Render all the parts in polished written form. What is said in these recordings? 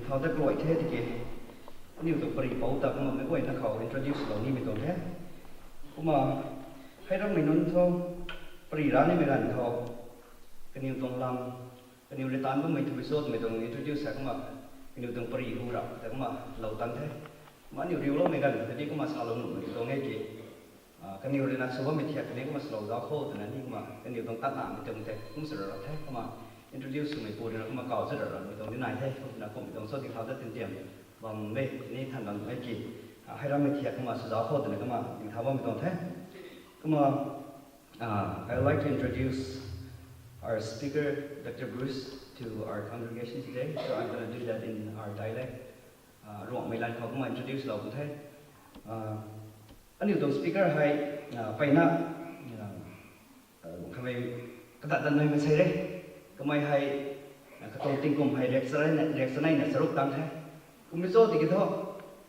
thao tác loại thế thì kì nhiều tụ bì bầu tập mà mấy quay nó khẩu introduce lâu ni mình tụ thế cũng mà hay rất mình nói thôi bì ra nên mình làm thầu cái nhiều tụ làm cái nhiều lệ tán của mình thì episode mình tụ introduce sẽ cũng mà cái nhiều tụ bì hú ra thì cũng mà lâu tán thế mà nhiều điều lắm mình gần thì cũng mà sao lâu nụ mình tụ nghe kì cái nhiều lệ nát số mình thiệt cái cũng mà lâu giáo khô thì nên cũng mà cái nhiều tụ tắt nặng mình tụ thế cũng sẽ rất thế cũng mà introduce mình phụ thì nó cũng mà cầu rất là rồi mình tụ thế này thế cũng là cũng mình tụ số thì thao tác tiền tiền bằng mêนี่ท่านบางไอ้กี่ให้เราไม่เทียบกันมาสุดยอดโคตรเลยก็มาอย่างท้าวว่ามีตรงแท้ก็มา I would like to introduce our speaker Dr. Bruce to our congregation today so I'm going to do that in our dialect รวมไม่ลันเขาก็มา introduce เราคนแท้อันนี้ตรง speaker ให้ไปนะทำไมกระดาษดันไม่ใช่เลยก็ไม่ให้กระตุ้นติงกุมให้เด็กสไลด์เนี่ยสรุปตามแท้cũng biết rồi thì cái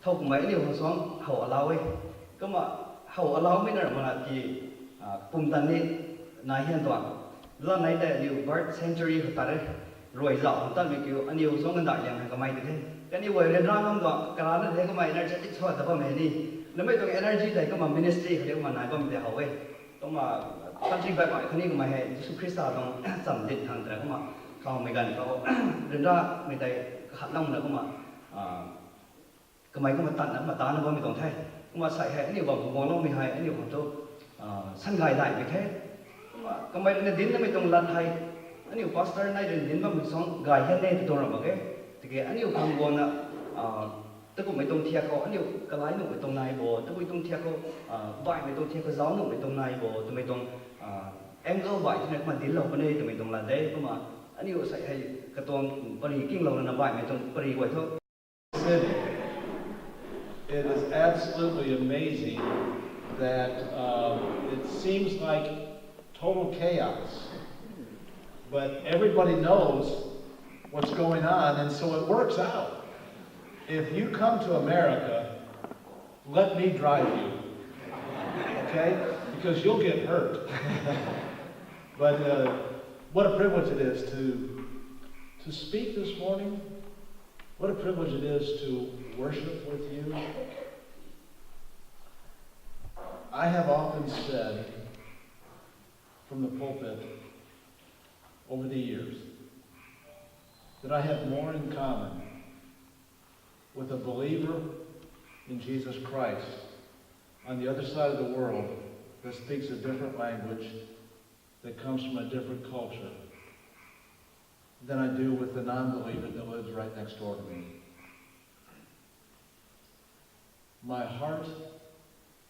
thâu của mấy điều xuống hậu lao ấy cơ mà hậu lao mới là mà thì cùng tận đi này hiện toàn lần này để điều bird century của ta đấy rồi dạo ta mình kiểu anh yêu xuống ngân đạiอย่างcái máy thế cái điều về lên ra không toàn cái đó thế cái máy energetic thôi tập mà đi nếu mấy cái energy này có mà ministry của điều mà này có mình để hậu ấy có mà country by mọi cái này của mày hay Jesus Christ trong sầm định thằng thế có mà không mình gần có lên ra mình đây hạt long là có mà cái máy có mà tận mà ta nó có mình còn thay mà xài hệ nhiều bằng của nó mình hay nhiều bằng tôi săn gài lại mình thế cái máy nó đến nó mìnhต้อง lần hay nhiều pastor này đến mà mình xong gài hết này thì tôi làm cái thì cái nhiều không còn là tức cũng mìnhต้องthiệt có nhiều cái lái nó mìnhต้องnày bộ tức mìnhต้องthiệt có vài mìnhต้องthiệt có giáo nó mìnhต้องnày bộ tụi mìnhต้องangle vài thì nó mà đến lâu bên đây tụi mìnhต้องlà đấy mà nhiều xài hay cái tuần bari kinh lâu là vài mìnhต้องbari vậy thôi. It is absolutely amazing that it seems like total chaos, but everybody knows what's going on, and so it works out. If you come to America, let me drive you, okay? Because you'll get hurt. But what a privilege it is to speak this morning. What a privilege it is to worship with you. I have often said from the pulpit over the years that I have more in common with a believer in Jesus Christ on the other side of the world that speaks a different language, that comes from a different culture, than I do with the non-believer that lives right next door to me. My heart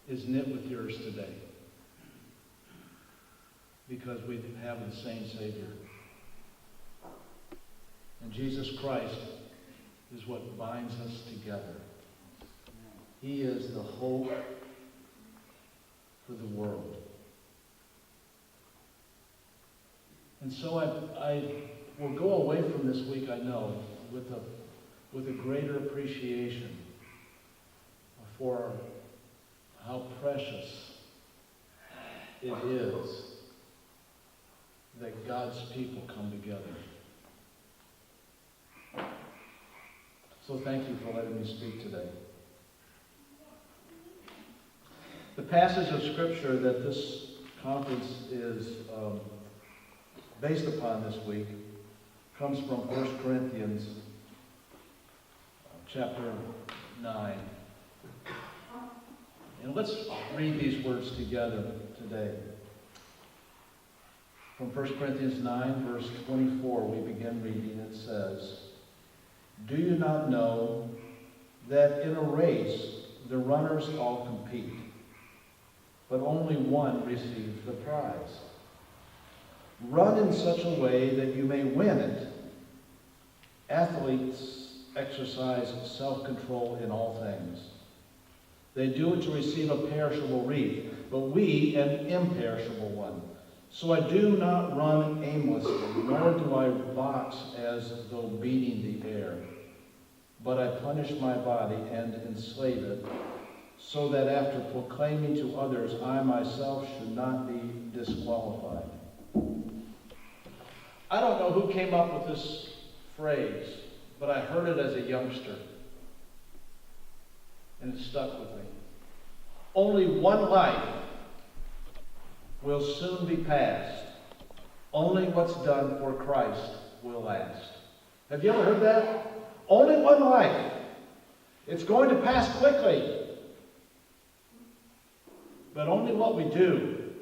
is knit with yours today because we have the same Savior. And Jesus Christ is what binds us together. He is the hope for the world. And so I will go away from this week, I know, with a greater appreciation for how precious it is that God's people come together. So thank you for letting me speak today. The passage of Scripture that this conference is based upon this week comes from 1 Corinthians chapter 9. And let's read these words together today. From 1 Corinthians 9, verse 24, we begin reading. It says, "Do you not know that in a race the runners all compete, but only one receives the prize? Run in such a way that you may win it. Athletes exercise self-control in all things. They do it to receive a perishable wreath, but we an imperishable one. So I do not run aimlessly, nor do I box as though beating the air. But I punish my body and enslave it, so that after proclaiming to others, I myself should not be disqualified." I don't know who came up with this phrase, but I heard it as a youngster. And it stuck with me. Only one life will soon be passed. Only what's done for Christ will last. Have you ever heard that? Only one life. It's going to pass quickly. But only what we do,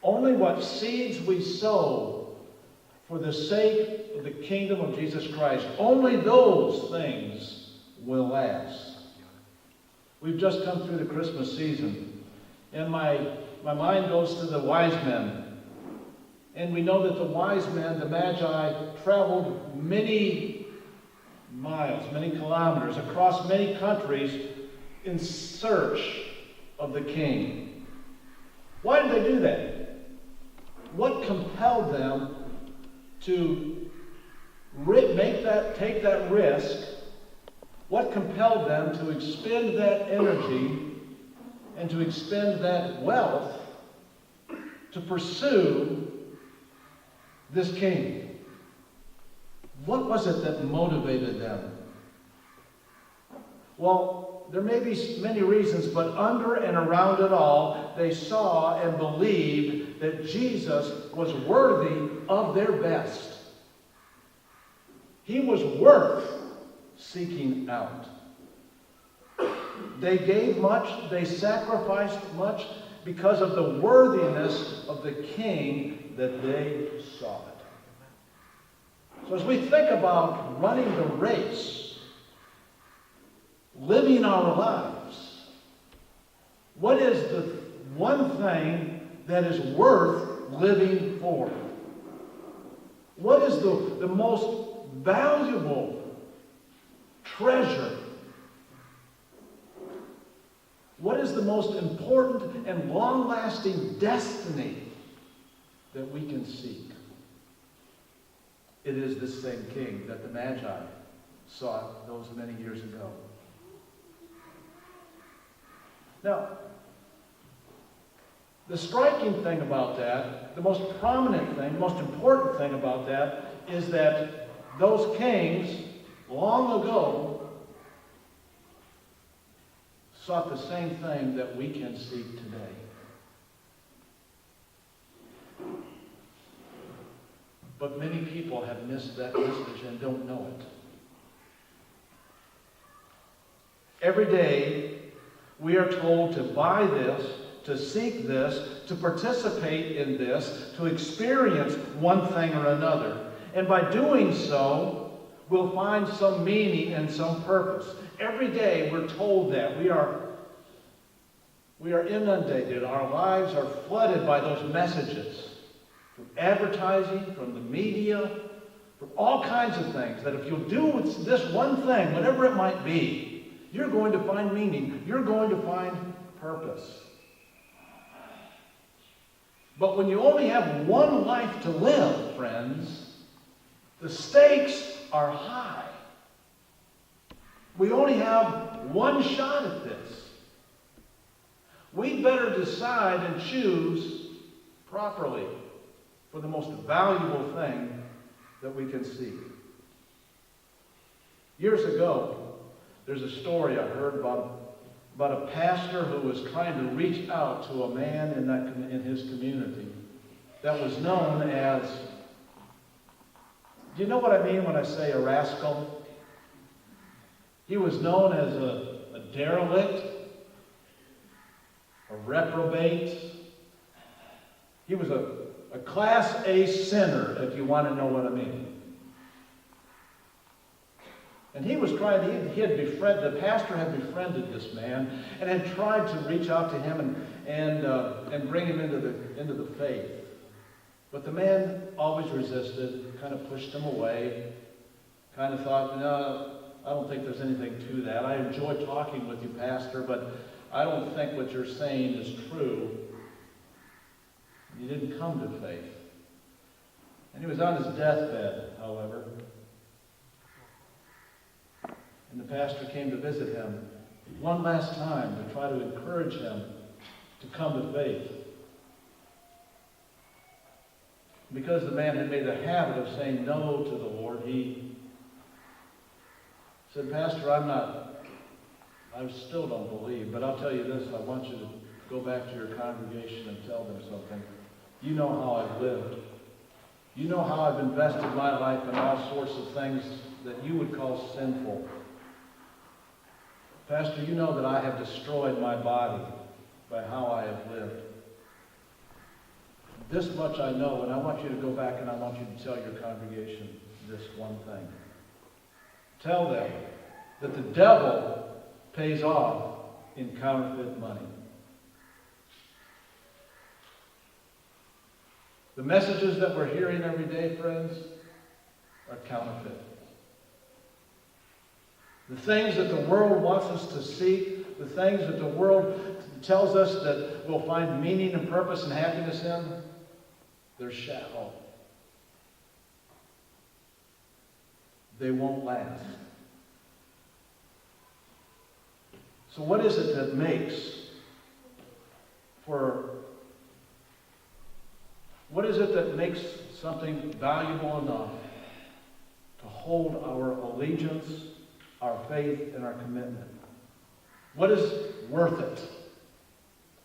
only what seeds we sow for the sake of the kingdom of Jesus Christ, only those things will last. We've just come through the Christmas season, and my mind goes to the wise men. And we know that the wise men, the Magi, traveled many miles, many kilometers, across many countries in search of the king. Why did they do that? What compelled them to take that risk? What compelled them to expend that energy and to expend that wealth to pursue this king? What was it that motivated them? Well, there may be many reasons, but under and around it all, they saw and believed that Jesus was worthy of their best. He was worth seeking out. They gave much, they sacrificed much because of the worthiness of the king that they sought. So as we think about running the race, living our lives, what is the one thing that is worth living for? What is the most valuable treasure? What is the most important and long-lasting destiny that we can seek? It is this same king that the Magi sought those many years ago. Now, the striking thing about that, the most prominent thing, the most important thing about that is that those kings long ago sought the same thing that we can seek today. But many people have missed that message and don't know it. Every day, we are told to buy this, to seek this, to participate in this, to experience one thing or another. And by doing so, we'll find some meaning and some purpose. Every day we're told that. We are inundated. Our lives are flooded by those messages. From advertising, from the media, from all kinds of things. That if you'll do this one thing, whatever it might be, you're going to find meaning. You're going to find purpose. But when you only have one life to live, friends, the stakes are high. We only have one shot at this. We better decide and choose properly for the most valuable thing that we can seek. Years ago, there's a story I heard about a pastor who was trying to reach out to a man in his community that was known as, do you know what I mean when I say a rascal? He was known as a derelict, a reprobate. He was a Class A sinner, if you want to know what I mean. And he was trying, the pastor had befriended this man and had tried to reach out to him and bring him into the faith. But the man always resisted, kind of pushed him away, kind of thought, no, I don't think there's anything to that. I enjoy talking with you, Pastor, but I don't think what you're saying is true. He didn't come to faith. And he was on his deathbed, however. And the pastor came to visit him one last time to try to encourage him to come to faith. Because the man had made a habit of saying no to the Lord, he said, Pastor, I still don't believe, but I'll tell you this, I want you to go back to your congregation and tell them something. You know how I've lived. You know how I've invested my life in all sorts of things that you would call sinful. Pastor, you know that I have destroyed my body by how I have lived. This much I know, and I want you to go back and I want you to tell your congregation this one thing. Tell them that the devil pays off in counterfeit money. The messages that we're hearing every day, friends, are counterfeit. The things that the world wants us to seek, the things that the world tells us that we'll find meaning and purpose and happiness in, they're shallow. They won't last. So what is it that makes something valuable enough to hold our allegiance, our faith, and our commitment? What is worth it?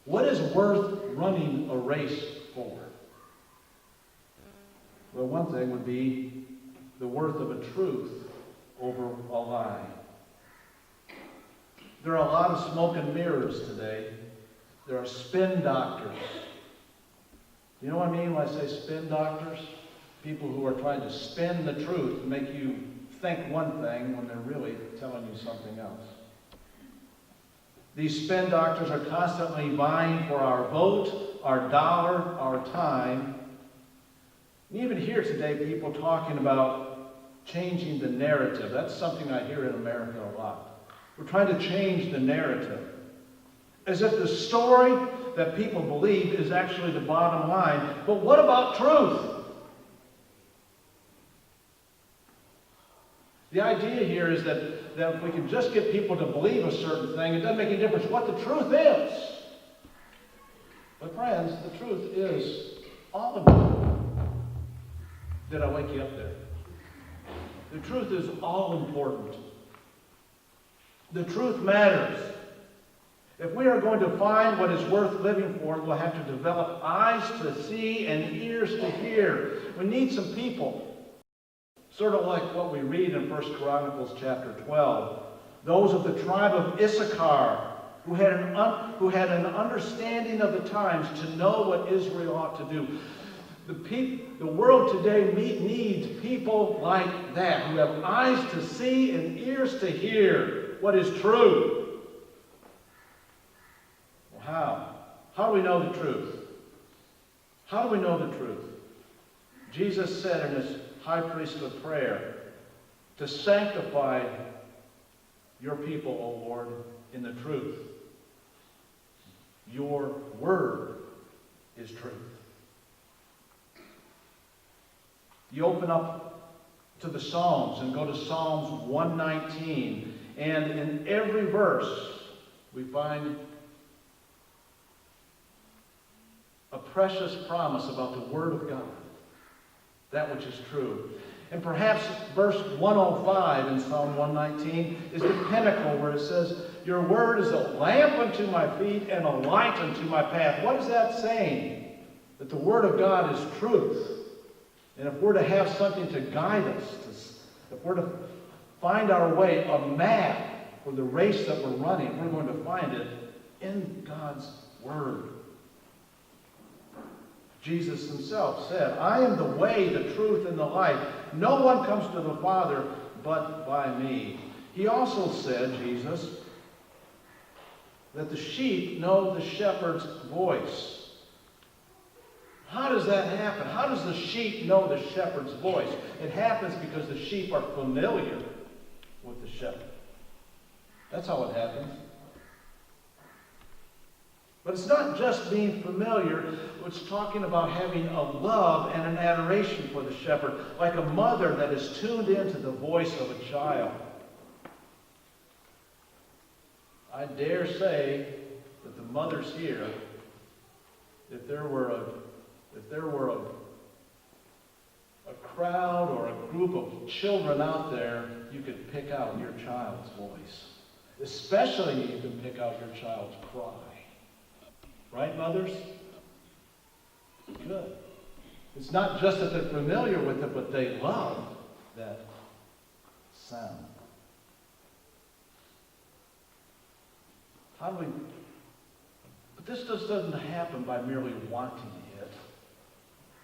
What is worth running a race for? Well, one thing would be the worth of a truth over a lie. There are a lot of smoke and mirrors today. There are spin doctors. You know what I mean when I say spin doctors? People who are trying to spin the truth and make you think one thing when they're really telling you something else. These spin doctors are constantly vying for our vote, our dollar, our time. And even here today, people talking about changing the narrative. That's something I hear in America a lot. We're trying to change the narrative. As if the story that people believe is actually the bottom line. But what about truth? The idea here is that if we can just get people to believe a certain thing, it doesn't make any difference what the truth is. But friends, the truth is all of it. Did I wake you up there? The truth is all important. The truth matters. If we are going to find what is worth living for, we'll have to develop eyes to see and ears to hear. We need some people. Sort of like what we read in 1 Chronicles chapter 12. Those of the tribe of Issachar who had an understanding of the times to know what Israel ought to do. The world today needs people like that, who have eyes to see and ears to hear what is true. Well, how? How do we know the truth? How do we know the truth? Jesus said in his high priestly prayer, to sanctify your people, O Lord, in the truth. Your word is truth. You open up to the Psalms and go to Psalms 119, and in every verse we find a precious promise about the Word of God, that which is true. And perhaps verse 105 in Psalm 119 is the pinnacle where it says, your word is a lamp unto my feet and a light unto my path. What is that saying? That the Word of God is truth. And if we're to have something to guide us, if we're to find our way, a map for the race that we're running, we're going to find it in God's Word. Jesus himself said, I am the way, the truth, and the life. No one comes to the Father but by me. He also said, Jesus, that the sheep know the shepherd's voice. How does that happen? How does the sheep know the shepherd's voice? It happens because the sheep are familiar with the shepherd. That's how it happens. But it's not just being familiar. It's talking about having a love and an adoration for the shepherd, like a mother that is tuned into the voice of a child. I dare say that the mothers here, if there were a crowd or a group of children out there, you could pick out your child's voice. Especially you can pick out your child's cry. Right, mothers? Good. It's not just that they're familiar with it, but they love that sound. How do we... But this just doesn't happen by merely wanting it.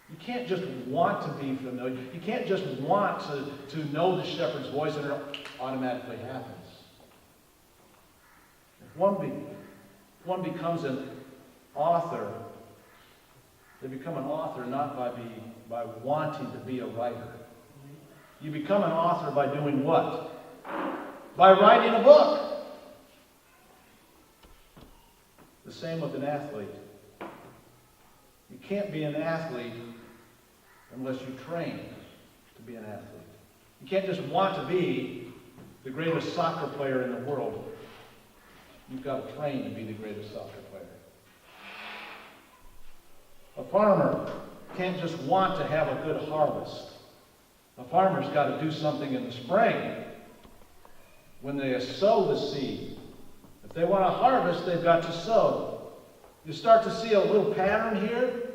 You can't just want to be familiar. You can't just want to know the shepherd's voice and it automatically happens. If one becomes an author, they become an author not by wanting to be a writer. You become an author by doing what? By writing a book. The same with an athlete. You can't be an athlete unless you train to be an athlete. You can't just want to be the greatest soccer player in the world. You've got to train to be the greatest soccer player. A farmer can't just want to have a good harvest. A farmer's got to do something in the spring when they sow the seed. If they want to harvest, they've got to sow. You start to see a little pattern here.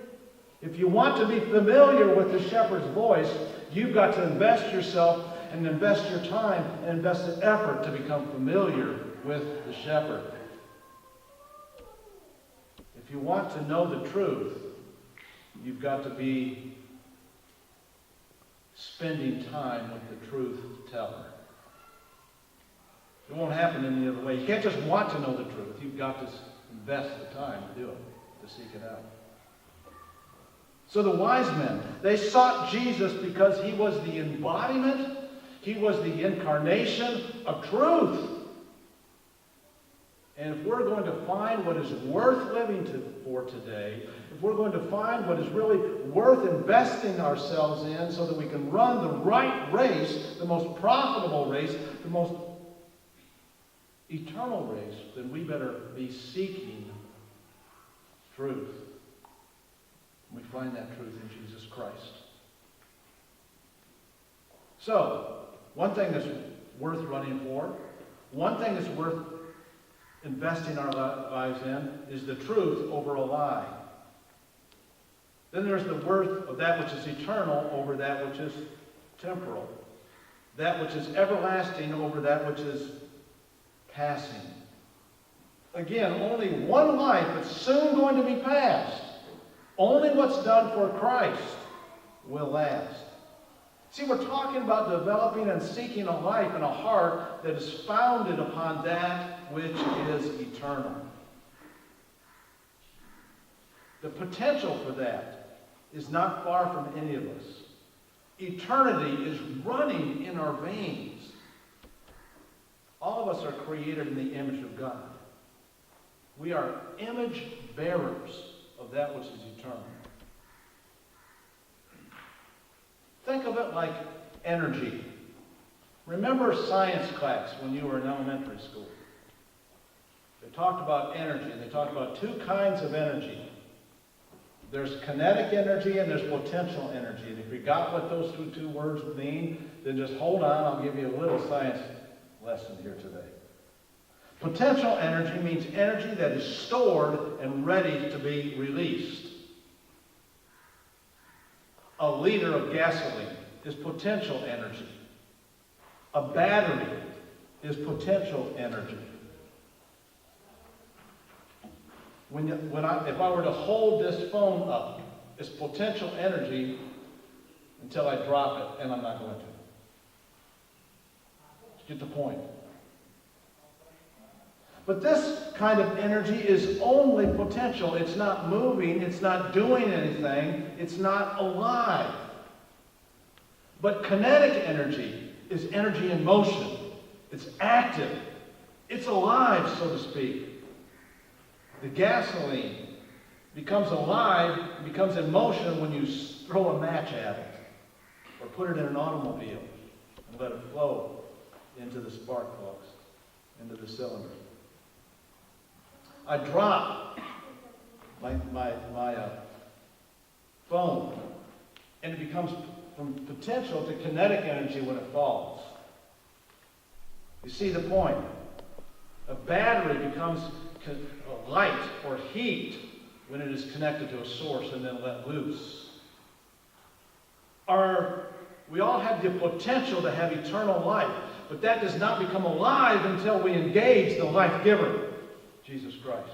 If you want to be familiar with the shepherd's voice, you've got to invest yourself and invest your time and invest the effort to become familiar with the shepherd. If you want to know the truth, you've got to be spending time with the truth teller. It won't happen any other way. You can't just want to know the truth. You've got to invest the time to do it, to seek it out. So the wise men, they sought Jesus because he was the embodiment, he was the incarnation of truth. And if we're going to find what is worth living for today, if we're going to find what is really worth investing ourselves in so that we can run the right race, the most profitable race, the most eternal race, then we better be seeking truth. We find that truth in Jesus Christ. So, one thing that's worth running for, one thing that's worth investing our lives in is the truth over a lie. Then there's the worth of that which is eternal over that which is temporal. That which is everlasting over that which is passing. Again, only one life, but soon going to be passed. Only what's done for Christ will last. See, we're talking about developing and seeking a life and a heart that is founded upon that which is eternal. The potential for that is not far from any of us. Eternity is running in our veins. All of us are created in the image of God. We are image bearers of that which is eternal. Think of it like energy. Remember science class when you were in elementary school? They talked about energy, and they talked about two kinds of energy. There's kinetic energy and there's potential energy. And if you got what those two words mean, then just hold on, I'll give you a little science lesson here today. Potential energy means energy that is stored and ready to be released. A liter of gasoline is potential energy. A battery is potential energy. If I were to hold this phone up, it's potential energy until I drop it, and I'm not going to. Get the point. But this kind of energy is only potential. It's not moving. It's not doing anything. It's not alive. But kinetic energy is energy in motion. It's active. It's alive, so to speak. The gasoline becomes alive, becomes in motion when you throw a match at it or put it in an automobile and let it flow into the spark plugs, into the cylinder. I drop my phone and it becomes from potential to kinetic energy when it falls. You see the point? A battery becomes light or heat when it is connected to a source and then let loose. We all have the potential to have eternal life, but that does not become alive until we engage the life giver, Jesus Christ.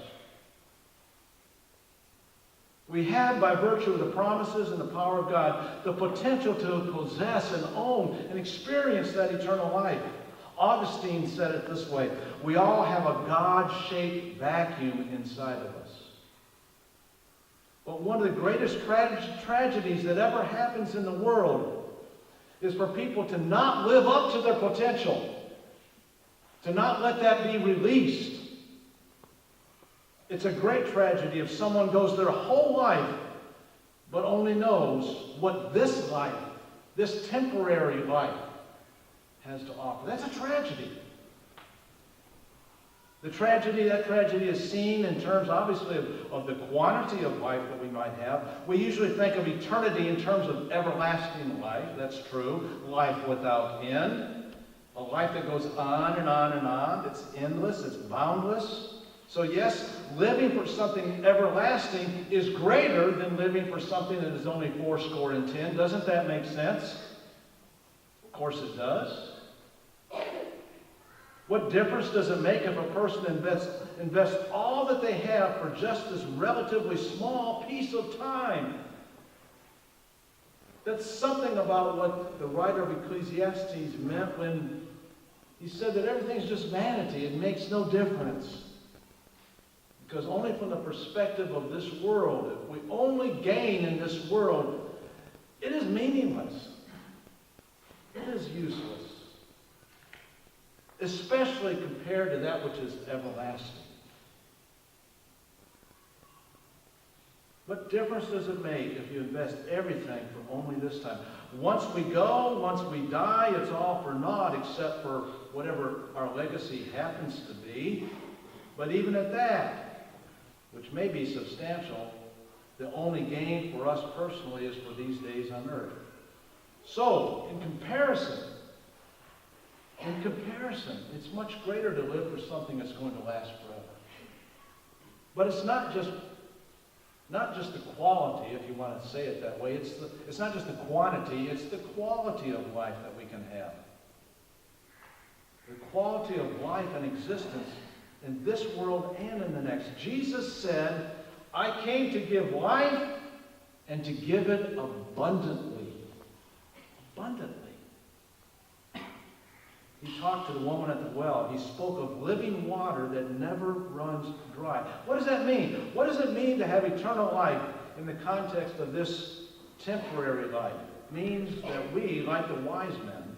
We have, by virtue of the promises and the power of God, the potential to possess and own and experience that eternal life. Augustine said it this way: we all have a God-shaped vacuum inside of us. But one of the greatest tragedies that ever happens in the world is for people to not live up to their potential, to not let that be released. It's a great tragedy if someone goes their whole life but only knows what this life, this temporary life, has to offer. That's a tragedy. That tragedy is seen in terms, obviously, of the quantity of life that we might have. We usually think of eternity in terms of everlasting life. That's true. Life without end. A life that goes on and on and on. It's endless. It's boundless. So yes, living for something everlasting is greater than living for something that is only 70. Doesn't that make sense? Of course it does. What difference does it make if a person invests all that they have for just this relatively small piece of time? That's something about what the writer of Ecclesiastes meant when he said that everything's just vanity. It makes no difference. Because only from the perspective of this world, if we only gain in this world, it is meaningless. It is useless. Especially compared to that which is everlasting. What difference does it make if you invest everything for only this time? Once we go, once we die, it's all for naught except for whatever our legacy happens to be. But even at that, which may be substantial, the only gain for us personally is for these days on earth. So, in comparison, it's much greater to live for something that's going to last forever. But it's not just the quality, if you want to say it that way. It's not just the quantity, it's the quality of life that we can have. The quality of life and existence in this world and in the next. Jesus said, I came to give life and to give it abundantly. Abundantly. He talked to the woman at the well. He spoke of living water that never runs dry. What does that mean? What does it mean to have eternal life in the context of this temporary life? It means that we, like the wise men,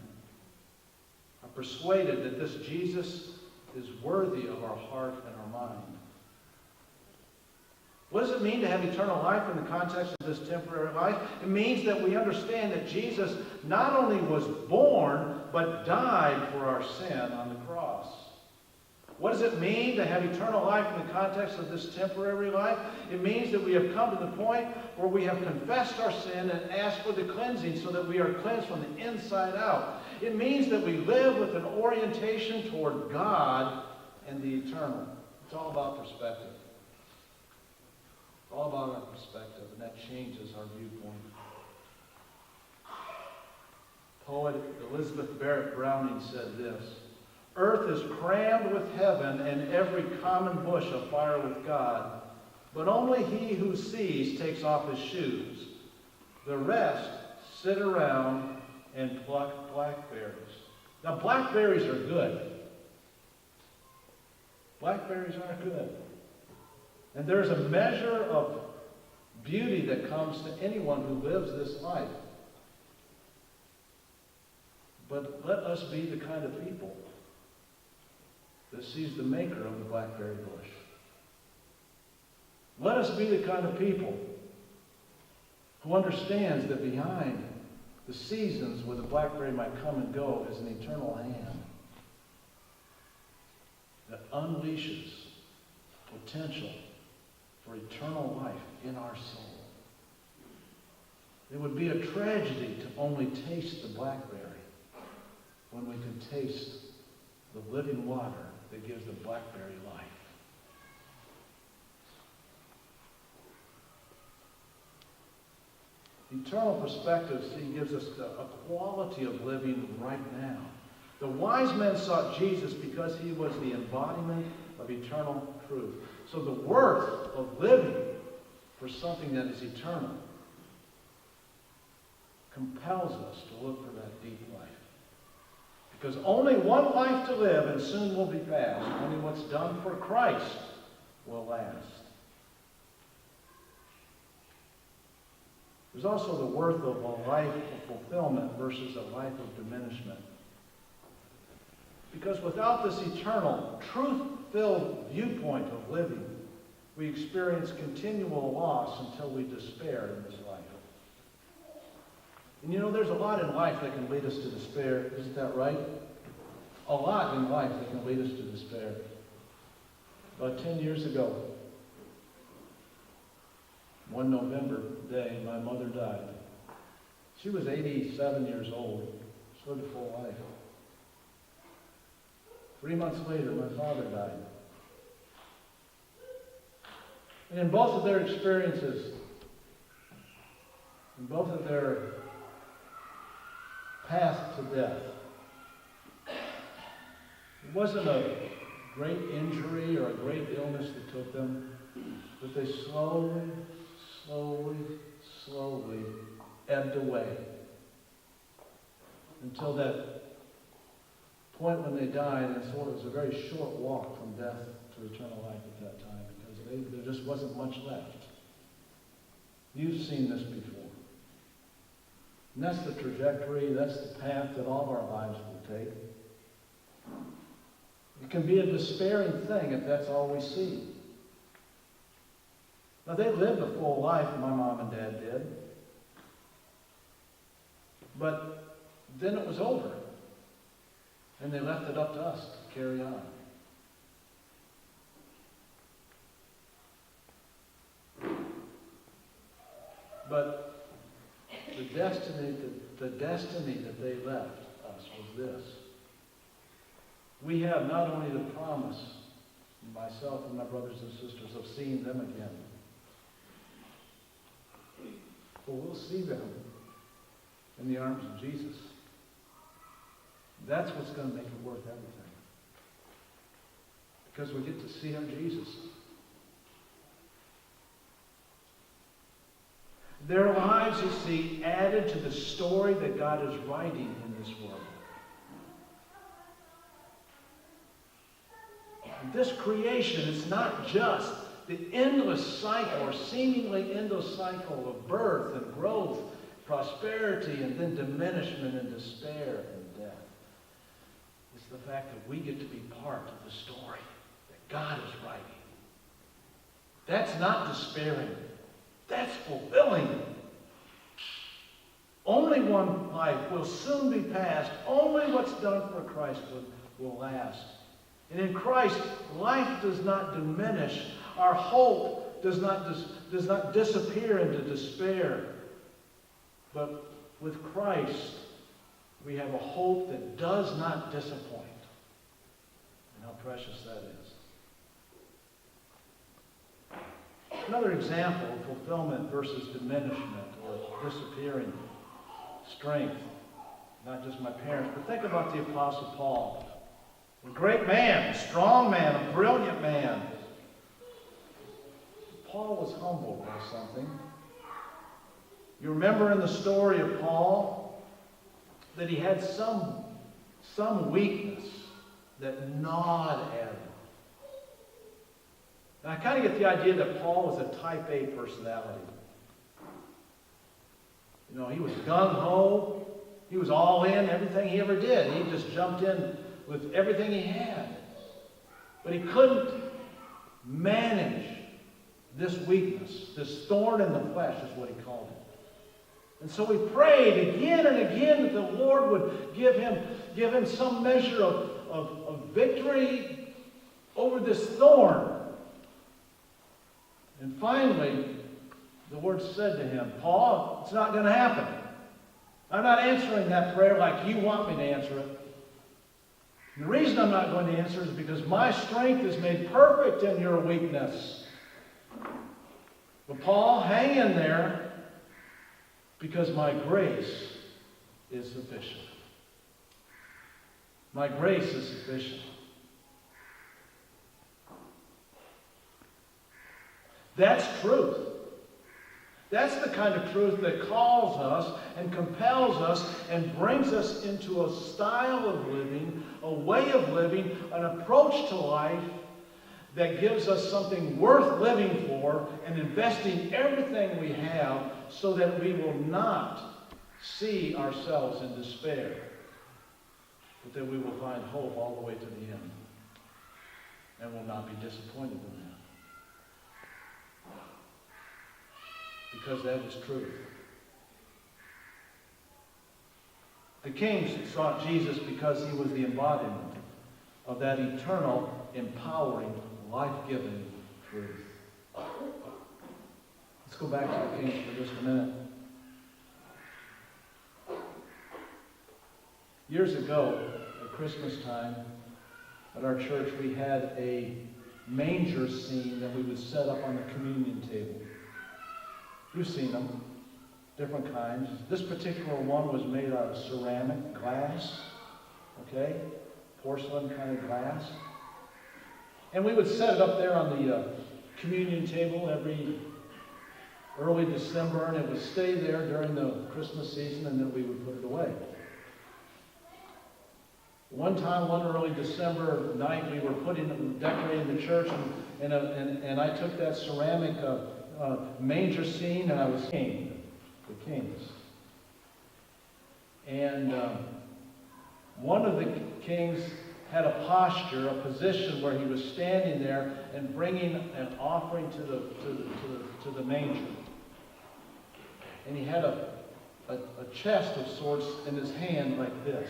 are persuaded that this Jesus is worthy of our heart and our mind. What does it mean to have eternal life in the context of this temporary life? It means that we understand that Jesus not only was born, but died for our sin on the cross. What does it mean to have eternal life in the context of this temporary life? It means that we have come to the point where we have confessed our sin and asked for the cleansing so that we are cleansed from the inside out. It means that we live with an orientation toward God and the eternal. It's all about perspective. It's all about our perspective, and that changes our viewpoint. Poet Elizabeth Barrett Browning said this: earth is crammed with heaven, and every common bush afire with God. But only he who sees takes off his shoes. The rest sit around and pluck blackberries. Now, blackberries are good. Blackberries are good. And there's a measure of beauty that comes to anyone who lives this life. But let us be the kind of people that sees the maker of the blackberry bush. Let us be the kind of people who understands that behind the seasons where the blackberry might come and go is an eternal hand that unleashes potential for eternal life in our soul. It would be a tragedy to only taste the blackberry when we could taste the living water that gives the blackberry life. Eternal perspective, see, gives us a quality of living right now. The wise men sought Jesus because he was the embodiment of eternal truth. So the worth of living for something that is eternal compels us to look for that deep life. Because only one life to live and soon will be past. Only what's done for Christ will last. There's also the worth of a life of fulfillment versus a life of diminishment. Because without this eternal, truth-filled viewpoint of living, we experience continual loss until we despair in this life. And you know, there's a lot in life that can lead us to despair. Isn't that right? A lot in life that can lead us to despair. About 10 years ago, one November day, my mother died. She was 87 years old. She lived a full life. 3 months later, my father died. And in both of their experiences, in both of their path to death, it wasn't a great injury or a great illness that took them, but they slowly ebbed away until that point when they died, and so it was a very short walk from death to eternal life at that time, because there just wasn't much left. You've seen this before. And that's the trajectory, that's the path that all of our lives will take. It can be a despairing thing if that's all we see. Now, they lived a full life, my mom and dad did. But then it was over. And they left it up to us to carry on. But the destiny that they left us was this. We have not only the promise, myself and my brothers and sisters, of seeing them again, but we'll see them in the arms of Jesus. That's what's going to make it worth everything. Because we get to see our Jesus. Their lives, you see, added to the story that God is writing in this world. And this creation is not just the endless cycle, or seemingly endless cycle of birth and growth, prosperity, and then diminishment and despair and death. It's the fact that we get to be part of the story that God is writing. That's not despairing. That's fulfilling. Only one life will soon be past. Only what's done for Christ will last. And in Christ, life does not diminish. Our hope does not disappear into despair. But with Christ, we have a hope that does not disappoint. And how precious that is. Another example of fulfillment versus diminishment or disappearing strength. Not just my parents, but think about the Apostle Paul. A great man, a strong man, a brilliant man. Paul was humbled by something. You remember in the story of Paul that he had some weakness that gnawed at him. And I kind of get the idea that Paul was a type A personality. You know, he was gung-ho. He was all in, everything he ever did. He just jumped in with everything he had. But he couldn't manage this weakness. This thorn in the flesh is what he called it. And so he prayed again and again that the Lord would give him some measure of victory over this thorn. And finally, the Lord said to him, Paul, it's not going to happen. I'm not answering that prayer like you want me to answer it. And the reason I'm not going to answer is because my strength is made perfect in your weakness. But Paul, hang in there, because my grace is sufficient. My grace is sufficient. That's truth. That's the kind of truth that calls us and compels us and brings us into a style of living, a way of living, an approach to life that gives us something worth living for and investing everything we have so that we will not see ourselves in despair, but that we will find hope all the way to the end and will not be disappointed in that. Because that is truth. The kings sought Jesus because he was the embodiment of that eternal, empowering, life-giving truth. Let's go back to the kings for just a minute. Years ago, at Christmas time, at our church, we had a manger scene that we would set up on the communion table. You've seen them, different kinds. This particular one was made out of ceramic glass, okay? Porcelain kind of glass. And we would set it up there on the communion table every early December, and it would stay there during the Christmas season, and then we would put it away. One time, one early December night, we were decorating the church, and I took that ceramic manger scene, and I was the kings. And one of the kings had a posture, a position where he was standing there and bringing an offering to the manger. And he had a chest of sorts in his hand like this.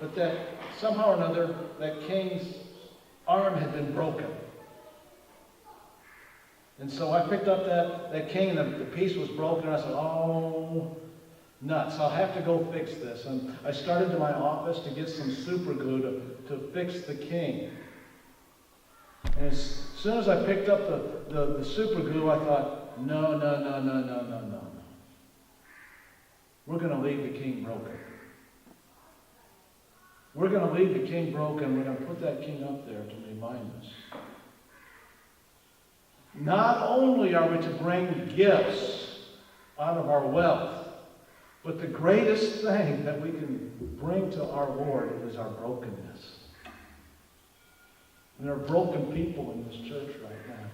But that somehow or another, that king's arm had been broken. And so I picked up that king, and the piece was broken, and I said, oh, nuts, I'll have to go fix this. And I started to my office to get some super glue to fix the king. And as soon as I picked up the super glue, I thought, no. We're going to leave the king broken. We're going to leave the king broken. We're going to put that king up there to remind us. Not only are we to bring gifts out of our wealth, but the greatest thing that we can bring to our Lord is our brokenness. And there are broken people in this church right now.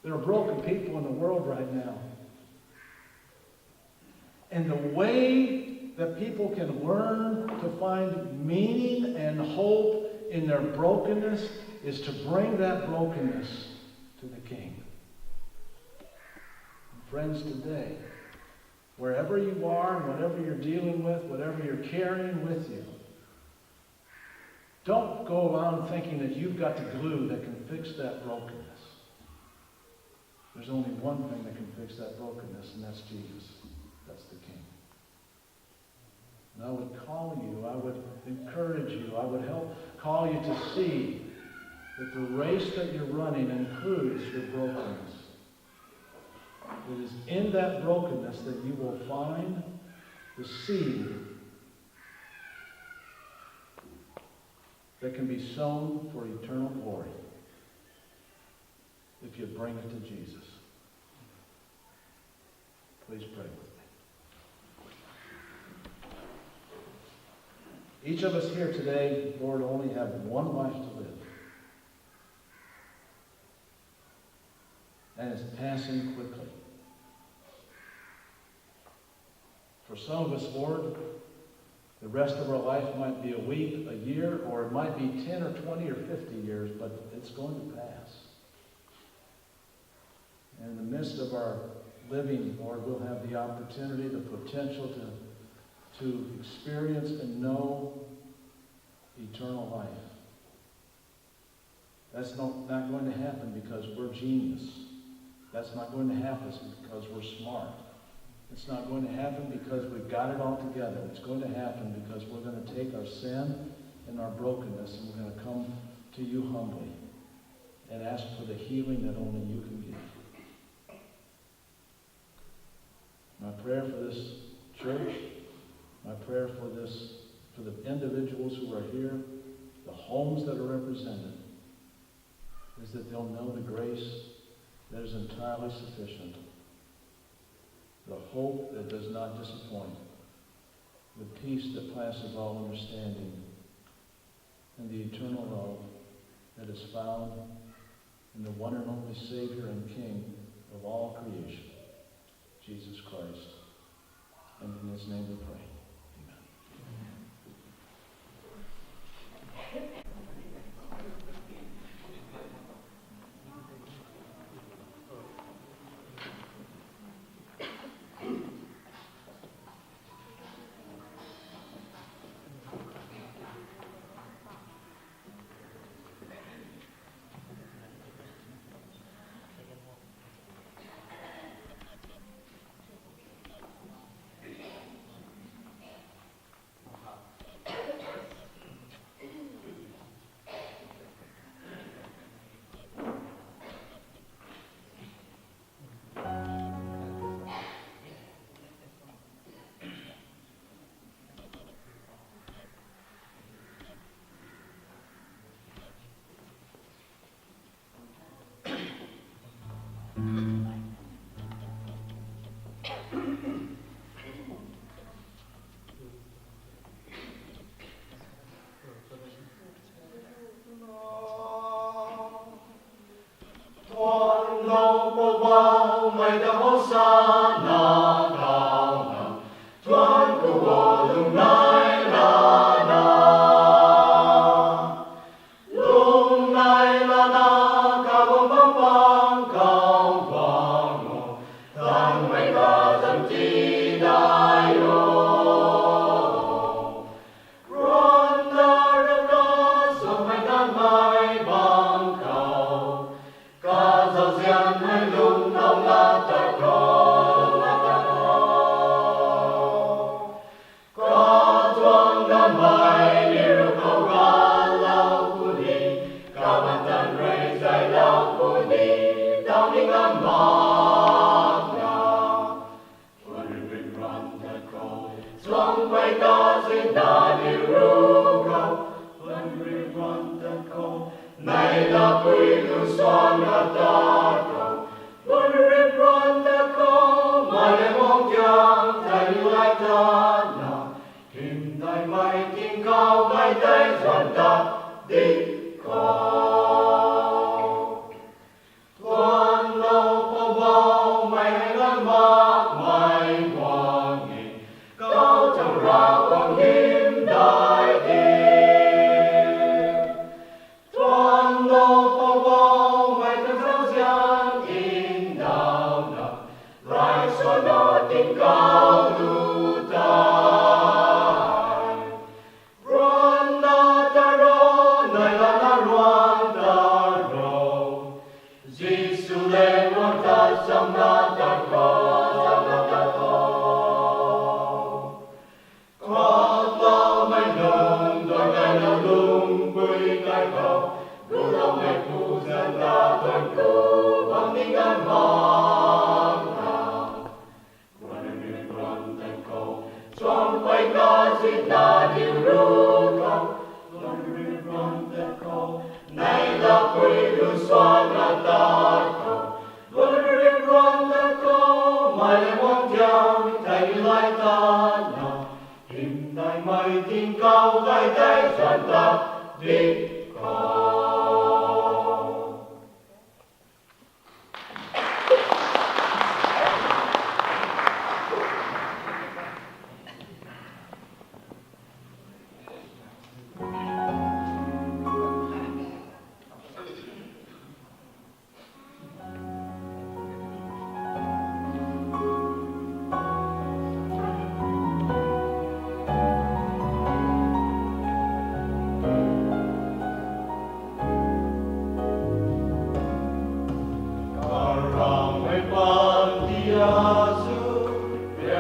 There are broken people in the world right now. And the way that people can learn to find meaning and hope in their brokenness is to bring that brokenness to the King. Friends, today, wherever you are and whatever you're dealing with, whatever you're carrying with you, don't go around thinking that you've got the glue that can fix that brokenness. There's only one thing that can fix that brokenness, and that's Jesus. That's the King. And I would call you, I would encourage you, I would call you to see that the race that you're running includes your brokenness. It is in that brokenness that you will find the seed that can be sown for eternal glory if you bring it to Jesus. Please pray with me. Each of us here today, Lord, only have one life to live. And it's passing quickly. For some of us, Lord, the rest of our life might be a week, a year, or it might be 10 or 20 or 50 years, but it's going to pass. And in the midst of our living, Lord, we'll have the opportunity, the potential to experience and know eternal life. That's not going to happen because we're genius. That's not going to happen because we're smart. It's not going to happen because we've got it all together. It's going to happen because we're going to take our sin and our brokenness and we're going to come to you humbly and ask for the healing that only you can give. My prayer for this church, my prayer for the individuals who are here, the homes that are represented, is that they'll know the grace that is entirely sufficient, the hope that does not disappoint, the peace that passes all understanding, and the eternal love that is found in the one and only Savior and King of all creation, Jesus Christ. And in his name we pray.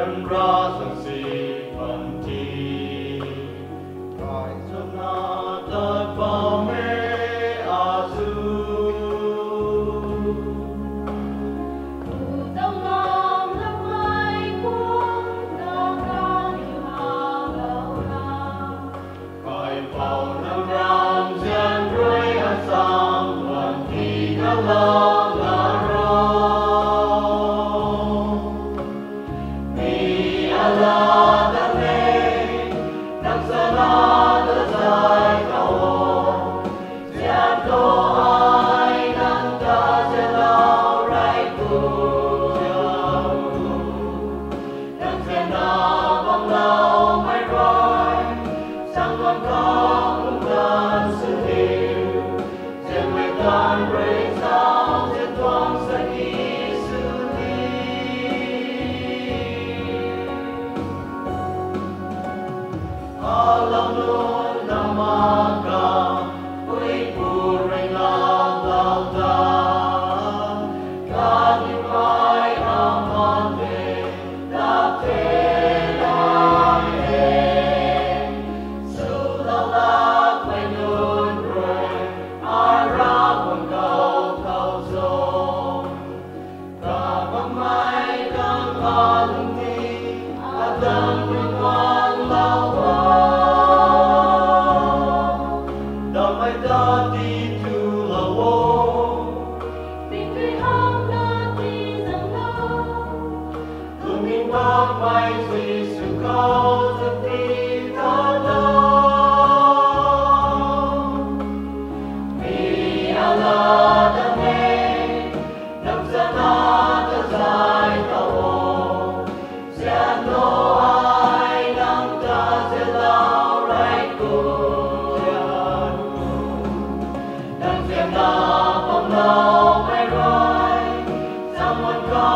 Nhân ra sang si phần chi Tại cho na tất bao mê a du Phải bao năm ram gian rơi a sang phần thi na lo na ro Mi a la da me Nang sa na da zai kao Gian do ai nang ta se lao rai tu Nang se na bang lao mai roi Sang con con tan sự điều Diên mai tan rơi sao Diên toan sa ni sự đi Alam nun namaka Ui puring lang lang ta Kani mai amante Da te la e Sulalak may nun roi Arap ang kau zong Kapag may kang alunti At ang rinwang lawa Damay dati tulawo Lumiwag may sisukaw sa titalaw Mi ala da me Nagsanata sa'y tawo Siano ay nang tasilaw ray ko Nang siya na panglaw may ray Sa mga